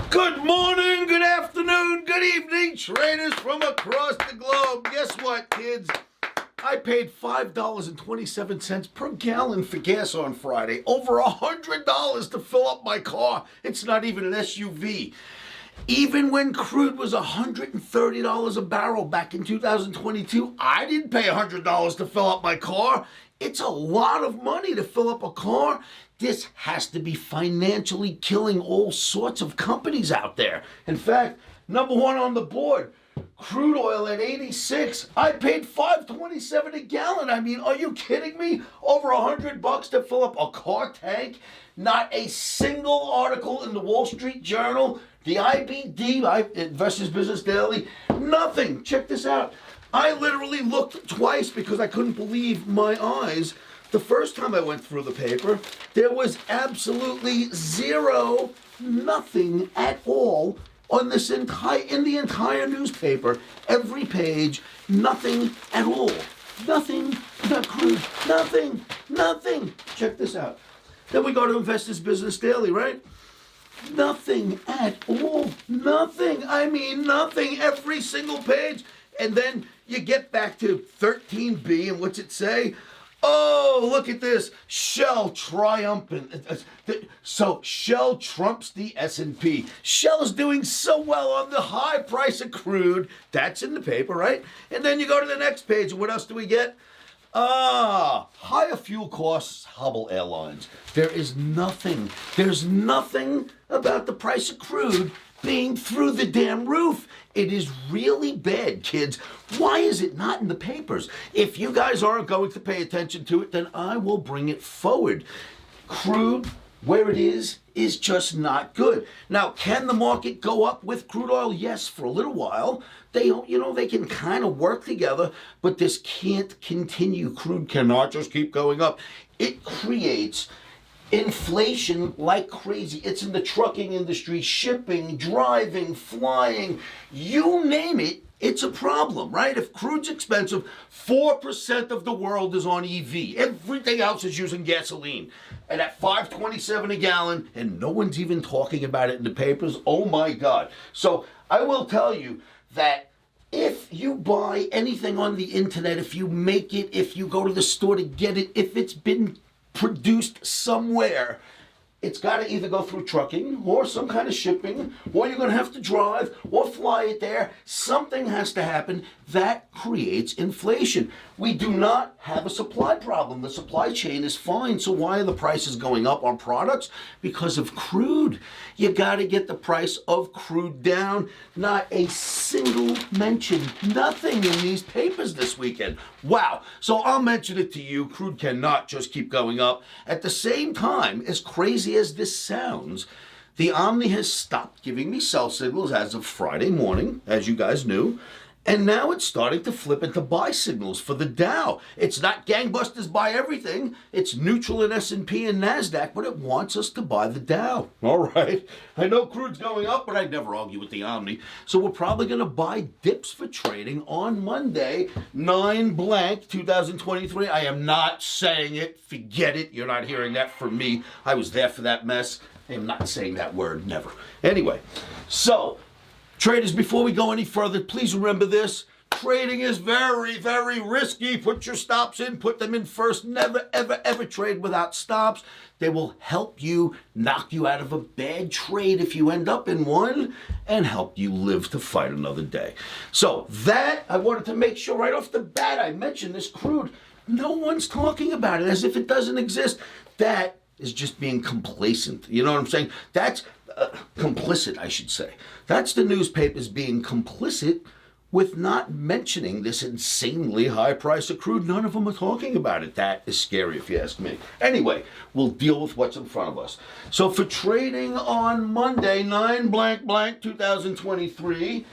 Good morning, good afternoon, good evening, traders from across the globe. Guess what, kids? I paid $5.27 per gallon for gas on Friday. Over $100 to fill up my car. It's not even an SUV. Even when crude was $130 a barrel back in 2022, I didn't pay $100 to fill up my car. It's a lot of money to fill up a car. This has to be financially killing all sorts of companies out there. In fact, number one on the board, crude oil at 86. I paid $5.27 a gallon. I mean, are you kidding me? Over $100 to fill up a car tank. Not a single article in the Wall Street Journal, the IBD, Investors Business Daily, nothing. Check this out. I literally looked twice because I couldn't believe my eyes. The first time I went through the paper, there was absolutely zero, nothing at all on this in the entire newspaper. Every page, nothing at all. Nothing about crude. Nothing. Check this out. Then we go to Investors Business Daily, right? Nothing at all. Nothing. I mean, nothing. Every single page. And then you get back to 13B, and what's it say? Oh, look at this. Shell triumphant. So Shell trumps the S&P. Shell is doing so well on the high price of crude. That's in the paper, right? And then you go to the next page, and what else do we get? Higher fuel costs hobble airlines. There's nothing about the price of crude being through the damn roof. It is really bad, kids. Why is it not in the papers? If you guys aren't going to pay attention to it, then I will bring it forward. Crude, where it is just not good. Now, can the market go up with crude oil? Yes, for a little while. They can kind of work together, but this can't continue. Crude cannot just keep going up. It creates inflation like crazy. It's in the trucking industry, shipping, driving, flying, you name it, it's a problem, right? If crude's expensive, 4% of the world is on EV. Everything else is using gasoline. And at $5.27 a gallon, and no one's even talking about it in the papers, oh my God. So I will tell you that if you buy anything on the internet, if you make it, if you go to the store to get it, if it's been produced somewhere, it's got to either go through trucking or some kind of shipping, or you're going to have to drive or fly it there. Something has to happen. That creates inflation. We do not have a supply problem. The supply chain is fine. So why are the prices going up on products? Because of crude. You got to get the price of crude down. Not a single mention. Nothing in these papers this weekend. Wow. So I'll mention it to you. Crude cannot just keep going up. At the same time, as crazy as this sounds, the OMNI has stopped giving me sell signals as of Friday morning, as you guys knew. And now it's starting to flip into buy signals for the Dow. It's not gangbusters buy everything. It's neutral in S&P and NASDAQ, but it wants us to buy the Dow. All right. I know crude's going up, but I never argue with the OMNI. So we're probably going to buy dips for trading on Monday, 9/2023. I am not saying it. Forget it. You're not hearing that from me. I was there for that mess. I am not saying that word, never. Anyway, so traders, before we go any further, please remember this. Trading is very, very risky. Put your stops in. Put them in first. Never, ever, ever trade without stops. They will help you knock you out of a bad trade if you end up in one and help you live to fight another day. So that, I wanted to make sure right off the bat I mentioned this crude. No one's talking about it as if it doesn't exist. That is just being complacent. You know what I'm saying? That's complicit, I should say. That's the newspapers being complicit with not mentioning this insanely high price of crude. None of them are talking about it. That is scary if you ask me. Anyway, we'll deal with what's in front of us. So for trading on Monday, 9/2023,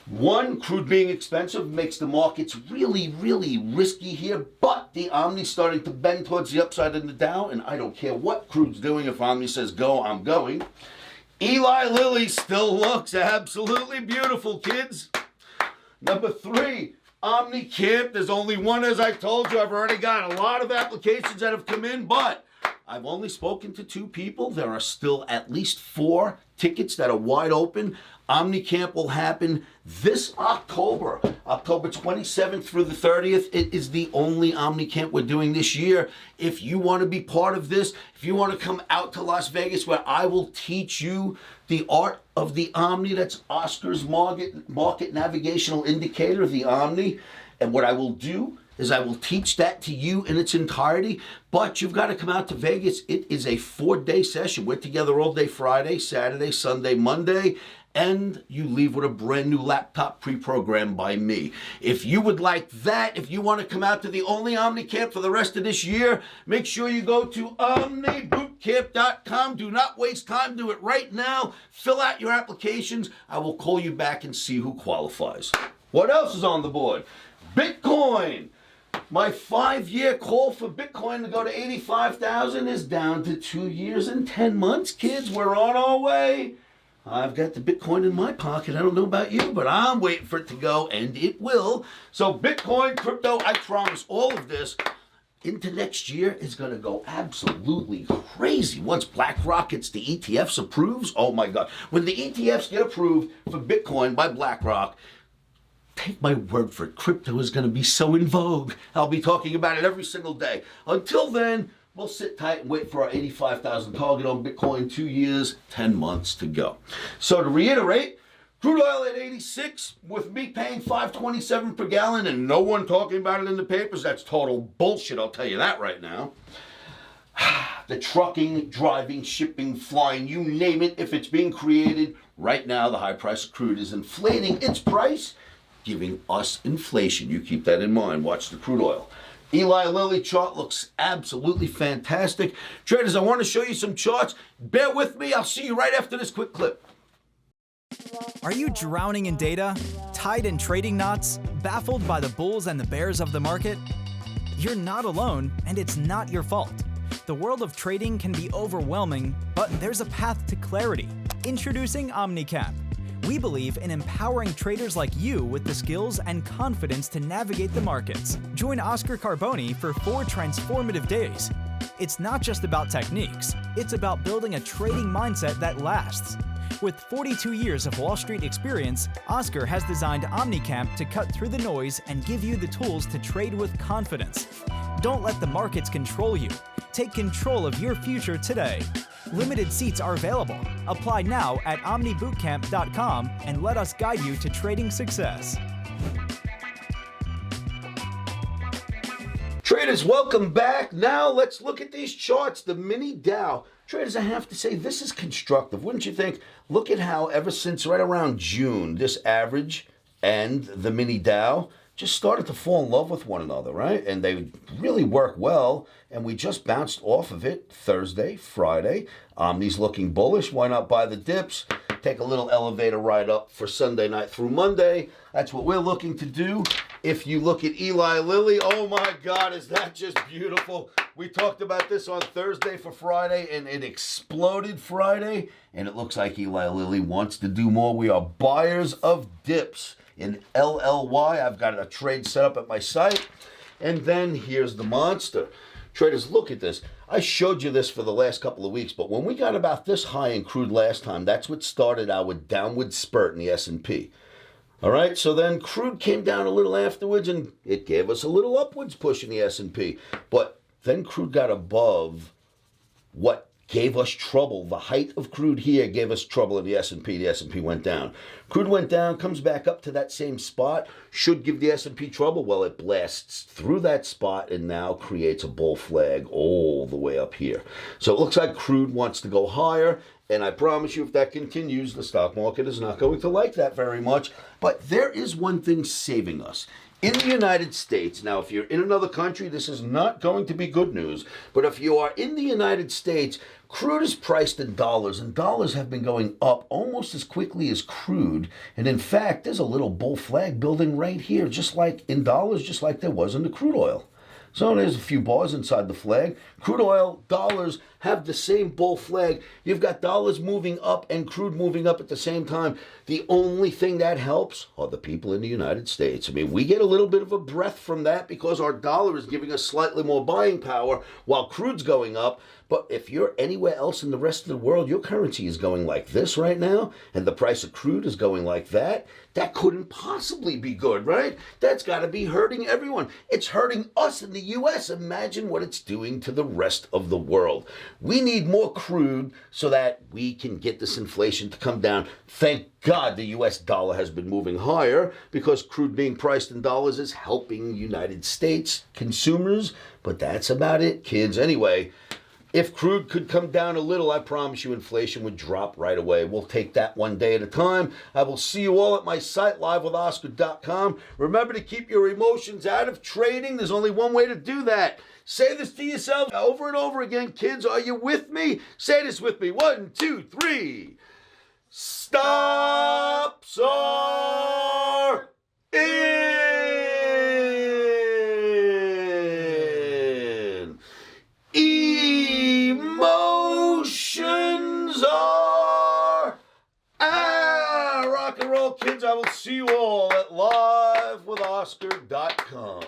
one, crude being expensive makes the markets really, really risky here, but the OMNI's starting to bend towards the upside in the Dow, and I don't care what crude's doing. If OMNI says go, I'm going. Eli Lilly still looks absolutely beautiful, kids. Number 3, OMNI Camp. There's only one, as I told you. I've already got a lot of applications that have come in, but I've only spoken to 2 people. There are still at least 4 tickets that are wide open. OmniCamp will happen this October 27th through the 30th. It is the only OmniCamp we're doing this year. If you want to be part of this, if you want to come out to Las Vegas where I will teach you the art of the Omni, that's Oscar's market navigational indicator, the Omni, and what I will do is I will teach that to you in its entirety, but you've got to come out to Vegas. It is a 4-day session. We're together all day Friday, Saturday, Sunday, Monday, and you leave with a brand new laptop pre-programmed by me. If you would like that, if you want to come out to the only OmniCamp for the rest of this year, make sure you go to OMNIBootcamp.com. Do not waste time. Do it right now. Fill out your applications. I will call you back and see who qualifies. What else is on the board? Bitcoin. My 5-year call for Bitcoin to go to 85,000 is down to 2 years and 10 months, kids. We're on our way. I've got the Bitcoin in my pocket. I don't know about you, but I'm waiting for it to go, and it will. So Bitcoin, crypto, I promise all of this into next year is going to go absolutely crazy. Once BlackRock gets the ETFs approves, oh my God. When the ETFs get approved for Bitcoin by BlackRock, take my word for it, crypto is going to be so in vogue. I'll be talking about it every single day. Until then, we'll sit tight and wait for our 85,000 target on Bitcoin. 2 years, 10 months to go. So to reiterate, crude oil at 86 with me paying $5.27 per gallon and no one talking about it in the papers. That's total bullshit, I'll tell you that right now. The trucking, driving, shipping, flying, you name it, if it's being created, right now the high price of crude is inflating its price, giving us inflation. You keep that in mind. Watch the crude oil. Eli Lilly chart looks absolutely fantastic. Traders, I want to show you some charts. Bear with me. I'll see you right after this quick clip. Are you drowning in data? Tied in trading knots? Baffled by the bulls and the bears of the market? You're not alone, and it's not your fault. The world of trading can be overwhelming, but there's a path to clarity. Introducing OmniCamp. We believe in empowering traders like you with the skills and confidence to navigate the markets. Join Oscar Carboni for 4 transformative days. It's not just about techniques, it's about building a trading mindset that lasts. With 42 years of Wall Street experience, Oscar has designed OmniCamp to cut through the noise and give you the tools to trade with confidence. Don't let the markets control you. Take control of your future today. Limited seats are available. Apply now at OmniBootCamp.com and let us guide you to trading success. Traders, welcome back. Now let's look at these charts. The mini Dow. Traders, I have to say, this is constructive, wouldn't you think? Look at how ever since right around June, this average and the mini Dow just started to fall in love with one another, right? And they really work well, and we just bounced off of it Thursday, Friday. Omni's looking bullish. Why not buy the dips? Take a little elevator ride up for Sunday night through Monday. That's what we're looking to do. If you look at Eli Lilly, oh my God, is that just beautiful? We talked about this on Thursday for Friday, and it exploded Friday, and it looks like Eli Lilly wants to do more. We are buyers of dips. In LLY, I've got a trade set up at my site. And then here's the monster. Traders, look at this. I showed you this for the last couple of weeks, but when we got about this high in crude last time, that's what started our downward spurt in the S&P. All right, so then crude came down a little afterwards, and it gave us a little upwards push in the S&P. But then crude got above what gave us trouble. The height of crude here gave us trouble in the S&P. The S&P went down. Crude went down, comes back up to that same spot. Should give the S&P trouble. Well, it blasts through that spot and now creates a bull flag all the way up here. So it looks like crude wants to go higher. And I promise you, if that continues, the stock market is not going to like that very much. But there is one thing saving us. In the United States, now if you're in another country, this is not going to be good news. But if you are in the United States, crude is priced in dollars, and dollars have been going up almost as quickly as crude. And in fact, there's a little bull flag building right here, just like in dollars, just like there was in the crude oil. So there's a few bars inside the flag. Crude oil, dollars have the same bull flag. You've got dollars moving up and crude moving up at the same time. The only thing that helps are the people in the United States. I mean, we get a little bit of a breath from that because our dollar is giving us slightly more buying power while crude's going up. But if you're anywhere else in the rest of the world, your currency is going like this right now, and the price of crude is going like that. That couldn't possibly be good, right? That's got to be hurting everyone. It's hurting us in the U.S. Imagine what it's doing to the rest of the world. We need more crude so that we can get this inflation to come down. Thank God the U.S. dollar has been moving higher because crude being priced in dollars is helping United States consumers. But that's about it, kids. Anyway, if crude could come down a little, I promise you inflation would drop right away. We'll take that one day at a time. I will see you all at my site, livewithoscar.com. Remember to keep your emotions out of trading. There's only one way to do that. Say this to yourself over and over again. Kids, are you with me? Say this with me. 1, 2, 3. Stops are in. Emotions are out. Rock and roll, kids. I will see you all at livewithoscar.com.